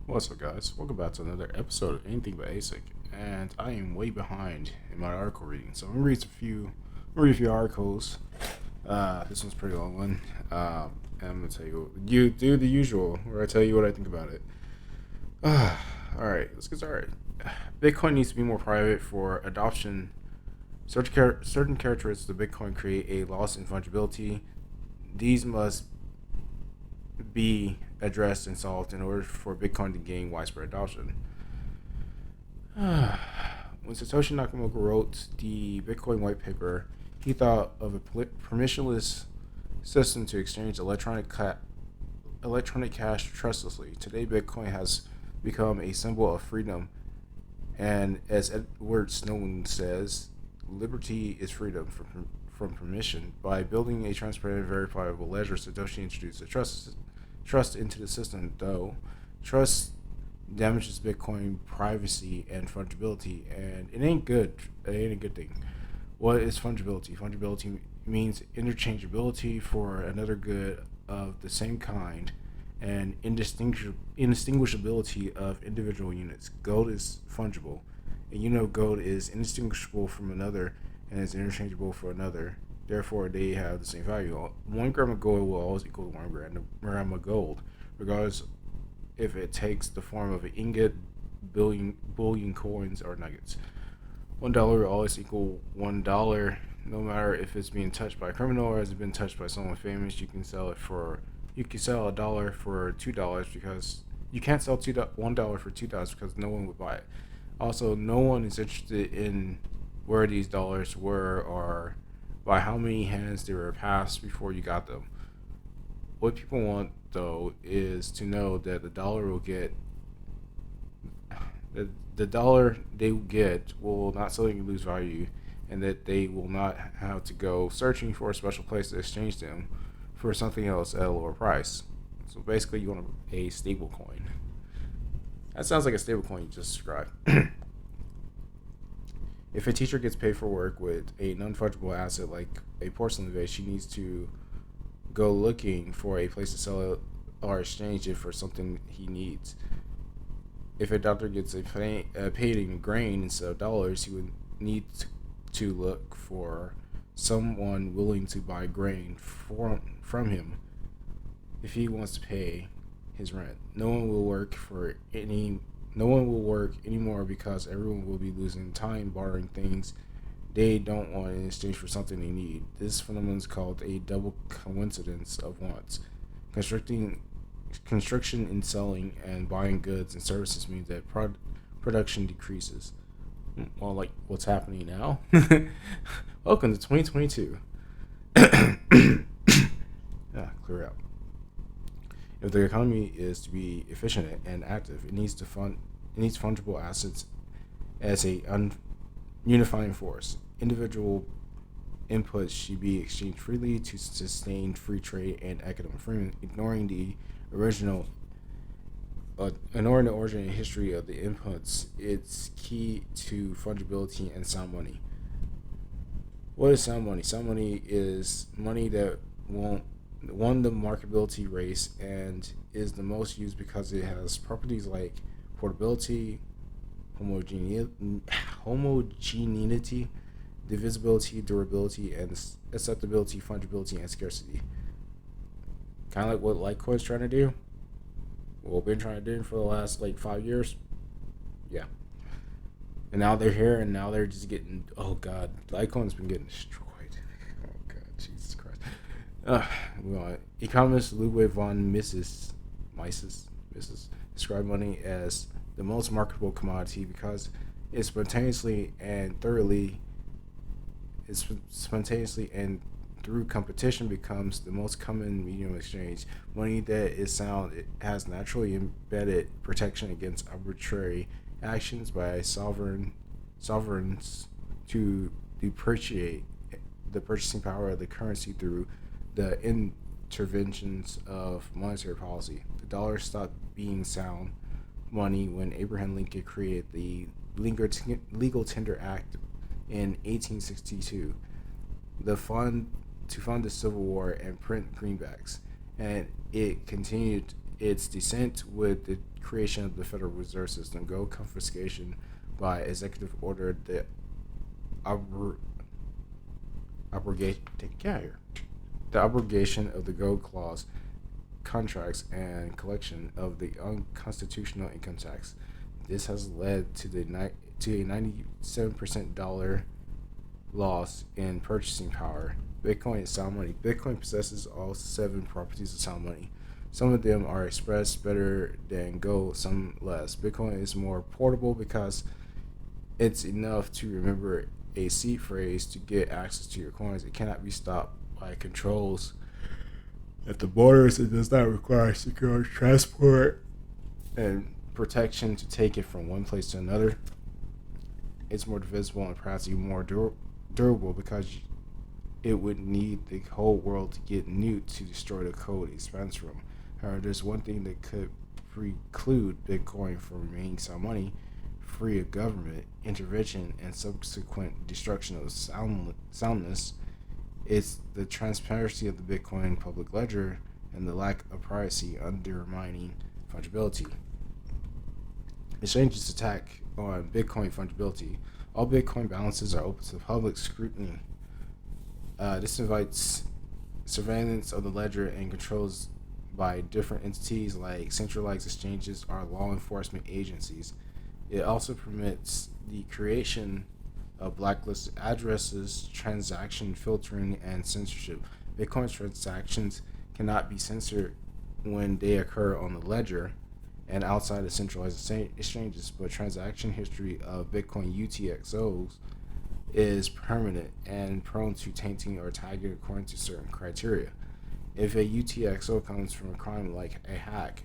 What's up, guys? Welcome back to another episode of Anything But ASIC, and I am way behind in my article reading, so I'm gonna read a few articles. This one's a pretty long one, and I'm gonna tell you do the usual, where I tell you what I think about it. All right, let's get started. Bitcoin needs to be more private for adoption. Certain characteristics of Bitcoin create a loss in fungibility. These must be addressed and solved in order for Bitcoin to gain widespread adoption. When Satoshi Nakamoto wrote the Bitcoin white paper, he thought of a permissionless system to exchange electronic cash trustlessly. Today, Bitcoin has become a symbol of freedom, and as Edward Snowden says, liberty is freedom from permission. By building a transparent, verifiable ledger, Satoshi introduced a trust into the system, though trust damages Bitcoin privacy and fungibility, and it ain't good. It ain't a good thing. What is fungibility? Fungibility means interchangeability for another good of the same kind and indistinguishability of individual units. Gold is fungible. A unit of gold is indistinguishable from another and is interchangeable for another. Therefore, they have the same value. 1 gram of gold will always equal 1 gram of gold, regardless if it takes the form of an ingot, bullion coins, or nuggets. $1 will always equal $1, no matter if it's being touched by a criminal or has it been touched by someone famous. You can sell a dollar for $2 because you can't sell $1 for $2 because no one would buy it. Also, no one is interested in where these dollars were or by how many hands they were passed before you got them. What people want, though, is to know that the dollar they get will not suddenly lose value, and that they will not have to go searching for a special place to exchange them for something else at a lower price. So basically, you want a stable coin. That sounds like a stable coin you just described. If a teacher gets paid for work with a non-fungible asset like a porcelain vase, she needs to go looking for a place to sell it or exchange it for something he needs. If a doctor gets paid in grain instead of dollars, he would need to look for someone willing to buy grain from him if he wants to pay his rent. No one will work anymore because everyone will be losing time borrowing things they don't want in exchange for something they need. This phenomenon is called a double coincidence of wants. Construction in selling and buying goods and services means that production decreases. Well, like what's happening now. Welcome to 2022. Clear out. If the economy is to be efficient and active, it needs fungible assets as a unifying force. Individual inputs should be exchanged freely to sustain free trade and economic freedom, ignoring the origin and history of the inputs. It's key to fungibility and sound money. What is sound money? Sound money is money that won the marketability race and is the most used because it has properties like portability, homogeneity, divisibility, durability, and acceptability, fungibility, and scarcity. Kind of like what Litecoin's trying to do. What we've been trying to do for the last 5 years. Yeah. And now they're here, and now they're just getting. Oh God, Litecoin's been getting destroyed. Oh God, Jesus Christ. Economist Ludwig von Mises described money as the most marketable commodity because it spontaneously and through competition becomes the most common medium of exchange. Money that is sound, it has naturally embedded protection against arbitrary actions by sovereigns to depreciate the purchasing power of the currency through the interventions of monetary policy. The dollar stopped being sound money when Abraham Lincoln created the Legal Tender Act in 1862. To fund the Civil War and print greenbacks, and it continued its descent with the creation of the Federal Reserve System, gold confiscation by executive order, the abrogation, the abrogation of the gold clause contracts and collection of the unconstitutional income tax. This has led to a 97% dollar loss in purchasing power. Bitcoin is sound money. Bitcoin possesses all 7 properties of sound money. Some of them are expressed better than gold, some less. Bitcoin is more portable because it's enough to remember a seed phrase to get access to your coins. It cannot be stopped by controls at the borders. It does not require secure transport and protection to take it from one place to another. It's more divisible and perhaps even more durable because it would need the whole world to get nuked to destroy the code it spans from. However, there's one thing that could preclude Bitcoin from remaining sound money, free of government intervention and subsequent destruction of soundness. It's the transparency of the Bitcoin public ledger and the lack of privacy undermining fungibility. Exchanges attack on Bitcoin fungibility. All Bitcoin balances are open to public scrutiny. This invites surveillance of the ledger and controls by different entities like centralized exchanges or law enforcement agencies. It also permits the creation of blacklisted addresses, transaction filtering, and censorship. Bitcoin transactions cannot be censored when they occur on the ledger and outside of centralized exchanges, but transaction history of Bitcoin UTXOs is permanent and prone to tainting or tagging according to certain criteria. If a UTXO comes from a crime like a hack,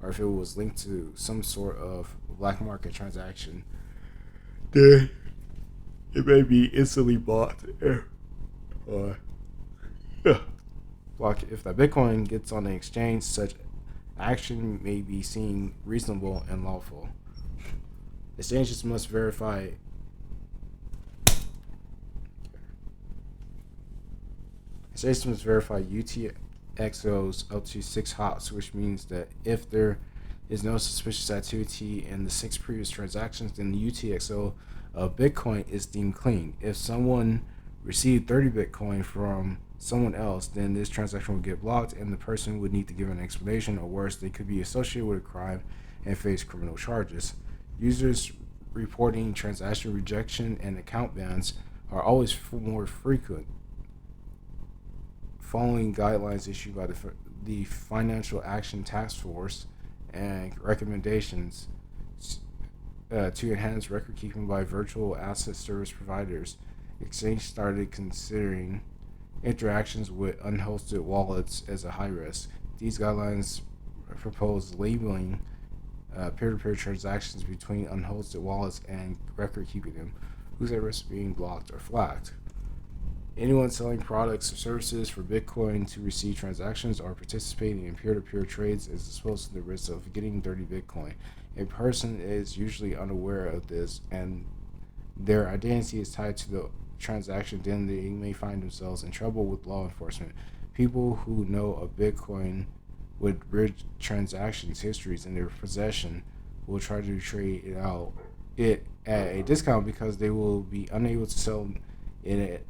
or if it was linked to some sort of black market transaction, then it may be instantly blocked. Block if that Bitcoin gets on the exchange, such action may be seen reasonable and lawful. Exchanges must verify UTXOs up to 6 hops, which means that if there is no suspicious activity in the 6 previous transactions, then the UTXO of Bitcoin is deemed clean. If someone received 30 Bitcoin from someone else, then this transaction will get blocked and the person would need to give an explanation, or worse, they could be associated with a crime and face criminal charges. Users reporting transaction rejection and account bans are always more frequent, following guidelines issued by the Financial Action Task Force and recommendations to enhance record keeping by virtual asset service providers. Exchange started considering interactions with unhosted wallets as a high risk. These guidelines propose labeling peer-to-peer transactions between unhosted wallets and record keeping them, who's at risk of being blocked or flagged. Anyone selling products or services for Bitcoin to receive transactions or participating in peer-to-peer trades is exposed to the risk of getting dirty Bitcoin. A person is usually unaware of this and their identity is tied to the transaction, then they may find themselves in trouble with law enforcement. People who know of Bitcoin with rich transactions histories in their possession will try to trade it at a discount because they will be unable to sell it at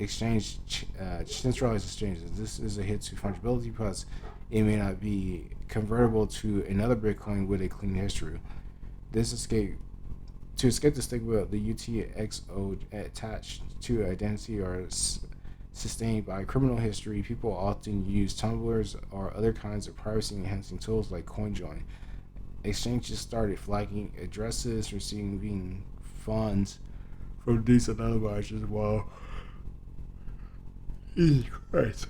centralized exchanges. This is a hit to fungibility because it may not be convertible to another Bitcoin with a clean history. To escape the stigma of the UTXO attached to identity or sustained by criminal history, people often use tumblers or other kinds of privacy-enhancing tools like CoinJoin. Exchanges started flagging addresses, receiving funds from these anonymizers while Jesus Christ.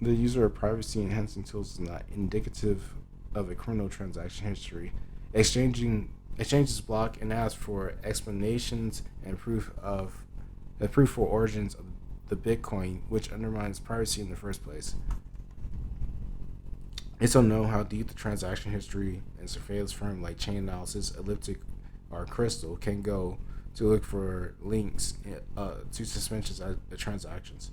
The user of privacy-enhancing tools is not indicative of a criminal transaction history. Exchanges block and ask for explanations and proof for origins of the Bitcoin, which undermines privacy in the first place. It's unknown how deep the transaction history and surveillance firm like Chain Analysis, Elliptic, or Crystal can go to look for links to suspicious transactions.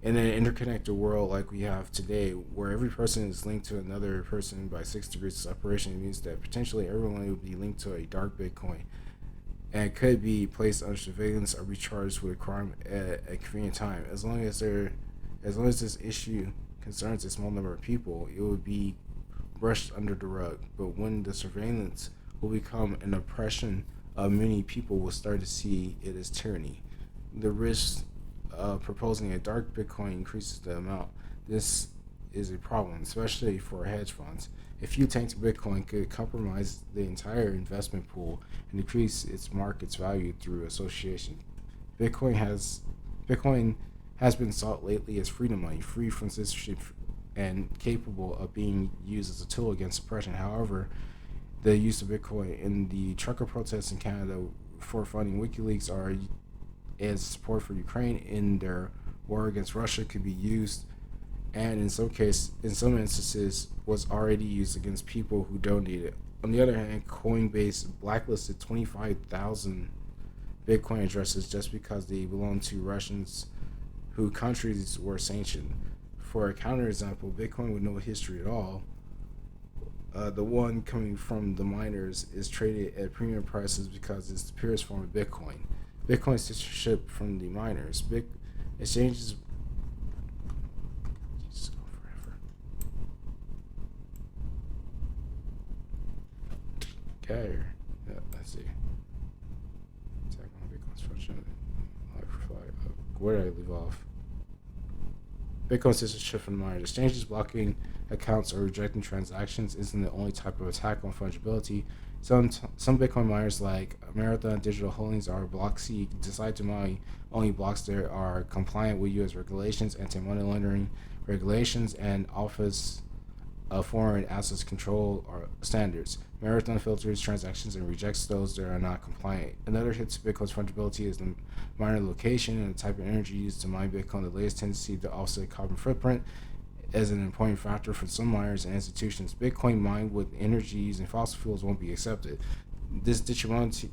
In an interconnected world like we have today, where every person is linked to another person by 6 degrees of separation, it means that potentially everyone will be linked to a dark Bitcoin and could be placed under surveillance or be charged with a crime at a convenient time. As long as this issue concerns a small number of people, it would be brushed under the rug. But when the surveillance will become an oppression of many people, will start to see it as tyranny. The risk of proposing a dark Bitcoin increases the amount. This is a problem, especially for hedge funds. A few tanks of Bitcoin could compromise the entire investment pool and decrease its market's value through association. Bitcoin has Bitcoin has been sought lately as freedom money, free from censorship and capable of being used as a tool against oppression. However, the use of Bitcoin in the trucker protests in Canada for funding WikiLeaks or as support for Ukraine in their war against Russia could be used, and in some instances, was already used against people who donated. On the other hand, Coinbase blacklisted 25,000 Bitcoin addresses just because they belonged to Russians who countries were sanctioned. For a counterexample, Bitcoin with no history at all, the one coming from the miners, is traded at premium prices because it's the purest form of Bitcoin. Bitcoin is shipped from the miners. Big exchanges. Just go forever. Okay. Yeah, let's see. Attack on Bitcoin's function. Where did I leave off? Bitcoin system shift from miners. Exchanges blocking accounts or rejecting transactions isn't the only type of attack on fungibility. Some Bitcoin miners like Marathon Digital Holdings or Bloxy decide to mine only blocks that are compliant with U.S. regulations, anti-money laundering regulations, and Office of Foreign Assets Control or standards. Marathon filters transactions and rejects those that are not compliant. Another hit to Bitcoin's fungibility is the miner location and the type of energy used to mine Bitcoin. The latest tendency to offset carbon footprint as an important factor for some miners and institutions. Bitcoin mined with energy using fossil fuels won't be accepted. This dichotomy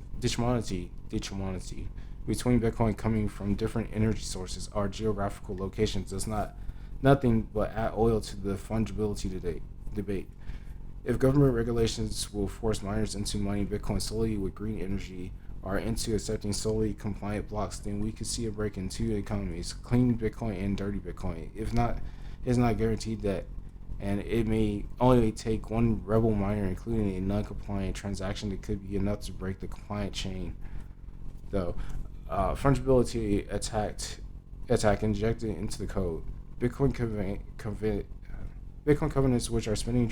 between Bitcoin coming from different energy sources or geographical locations does nothing but add oil to the fungibility debate. If government regulations will force miners into mining Bitcoin solely with green energy or into accepting solely compliant blocks, then we could see a break in two economies: clean Bitcoin and dirty Bitcoin. If not, it's not guaranteed that, and it may only take one rebel miner, including a non-compliant transaction, that could be enough to break the compliant chain. Though, fungibility attack injected into the code. Bitcoin Bitcoin covenants, which are spending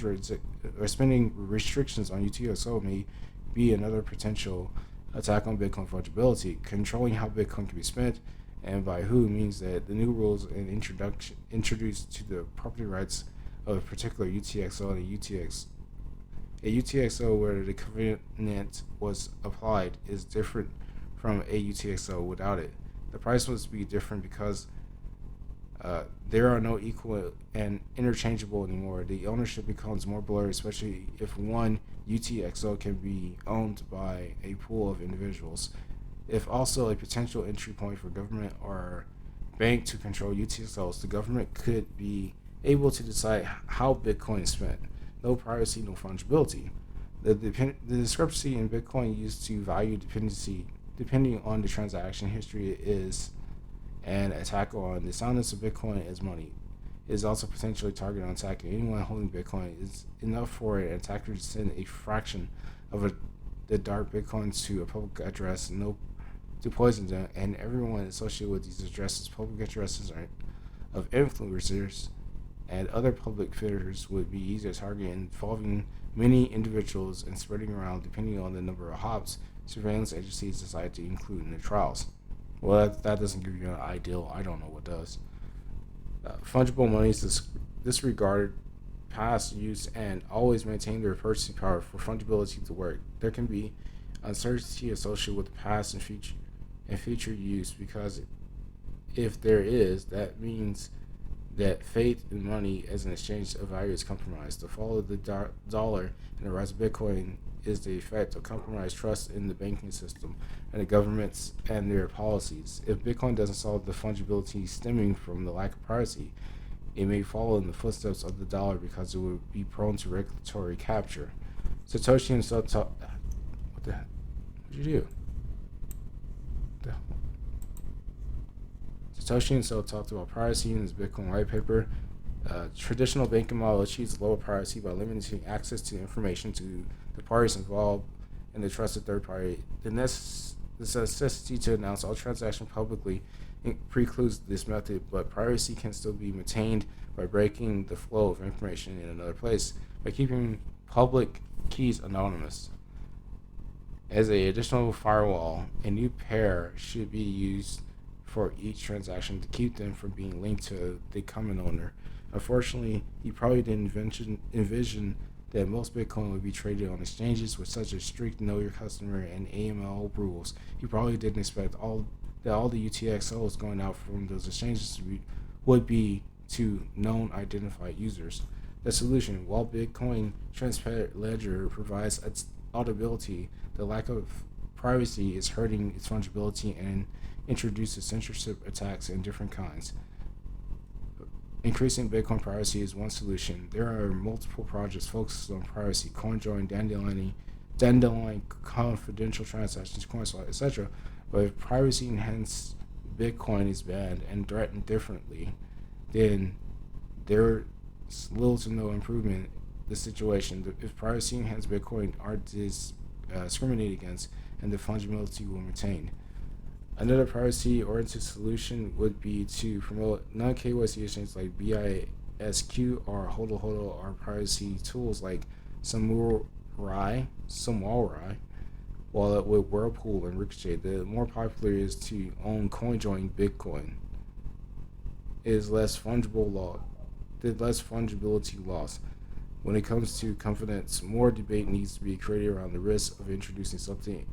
restrictions on UTXO, may be another potential attack on Bitcoin fungibility. Controlling how Bitcoin can be spent and by who means that the new rules and introduced to the property rights of a particular UTXO and a UTXO where the covenant was applied is different from a UTXO without it. The price must be different because there are no equal and interchangeable anymore. The ownership becomes more blurry, especially if one UTXO can be owned by a pool of individuals. If also a potential entry point for government or bank to control UTXOs, the government could be able to decide how Bitcoin is spent. No privacy, no fungibility. The discrepancy in Bitcoin used to value dependency, depending on the transaction history, is an attack on the soundness of Bitcoin as money. It is also potentially targeted on attacking anyone holding Bitcoin. It's enough for an attacker to send a fraction of the dark Bitcoins to a public address, to poison them, and everyone associated with these addresses. Public addresses are of influencers and other public figures would be easier to target, involving many individuals and spreading around depending on the number of hops surveillance agencies decide to include in their trials. Well, that doesn't give you an ideal. I don't know what does. Fungible monies disregard past use and always maintain their purchasing power for fungibility to work. There can be uncertainty associated with past and future use, because if there is, that means that faith in money as an exchange of value is compromised. The fall of the dollar and the rise of Bitcoin is the effect of compromised trust in the banking system and the governments and their policies. If Bitcoin doesn't solve the fungibility stemming from the lack of privacy, it may follow in the footsteps of the dollar because it would be prone to regulatory capture. Satoshi himself taught. What the heck? What'd you do? What the Satoshi himself talked about privacy in his Bitcoin white paper. Traditional banking model achieves lower privacy by limiting access to information to the parties involved in the trusted third party. The necessity to announce all transactions publicly precludes this method, but privacy can still be maintained by breaking the flow of information in another place by keeping public keys anonymous. As an additional firewall, a new pair should be used for each transaction to keep them from being linked to the common owner. Unfortunately, he probably didn't envision that most Bitcoin would be traded on exchanges with such a strict know your customer and AML rules. He probably didn't expect all the UTXOs going out from those exchanges would be to known identified users. The solution: while Bitcoin Transparent Ledger provides auditability, the lack of privacy is hurting its fungibility and introduces censorship attacks in different kinds. Increasing Bitcoin privacy is one solution. There are multiple projects focused on privacy: CoinJoin, Dandelion, confidential transactions, CoinSwap, etc. But if privacy enhanced Bitcoin is banned and threatened differently, then there's little to no improvement in the situation. If privacy enhanced Bitcoin are discriminated against, and the fungibility will maintain. Another privacy-oriented solution would be to promote non-KYC exchanges like BISQ or HODL or privacy tools like Samurai, while with Whirlpool and Ricochet. The more popular is to own CoinJoin Bitcoin. Is less fungibility loss. When it comes to confidence, more debate needs to be created around the risk of introducing something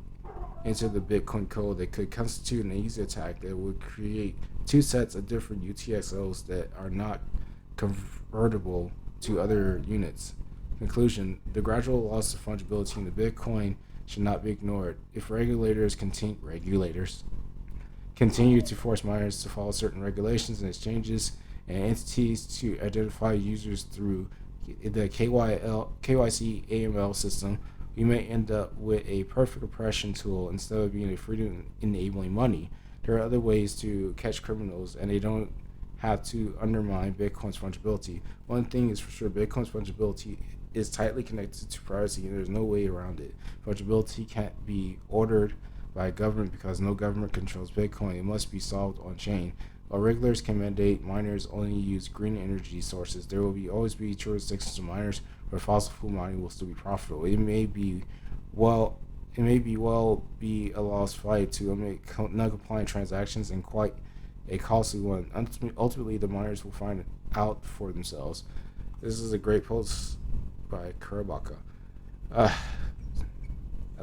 into the Bitcoin code that could constitute an easy attack that would create two sets of different UTXOs that are not convertible to other units. Conclusion: the gradual loss of fungibility in the Bitcoin should not be ignored. If regulators continue to force miners to follow certain regulations and exchanges and entities to identify users through the KYC AML system, we may end up with a perfect oppression tool instead of being a freedom enabling money. There are other ways to catch criminals, and they don't have to undermine Bitcoin's fungibility. One thing is for sure: Bitcoin's fungibility is tightly connected to privacy, and there's no way around it. Fungibility can't be ordered by a government because no government controls Bitcoin. It must be solved on chain. While regulators can mandate miners only use green energy sources, there will always be jurisdictions to miners where fossil fuel mining will still be profitable. It may be a lost fight to make non-compliant transactions and quite a costly one. Ultimately, the miners will find it out for themselves. This is a great post by Kurabaka. I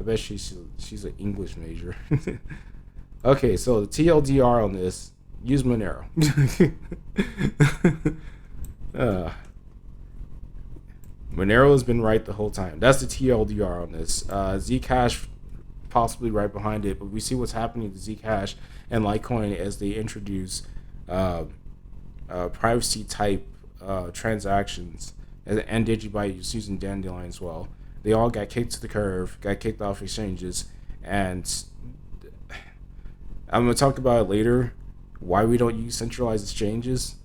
bet she's an English major. Okay, so the TLDR on this: use Monero. Monero has been right the whole time. That's the TLDR on this. Zcash possibly right behind it, but we see what's happening to Zcash and Litecoin as they introduce privacy type transactions, and Digibyte is using Dandelion as well. They all got kicked to the curb, got kicked off exchanges, and I'm going to talk about it later, why we don't use centralized exchanges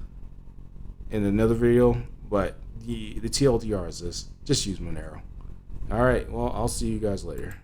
in another video, but the TLDR is this: just use Monero. All right, well, I'll see you guys later.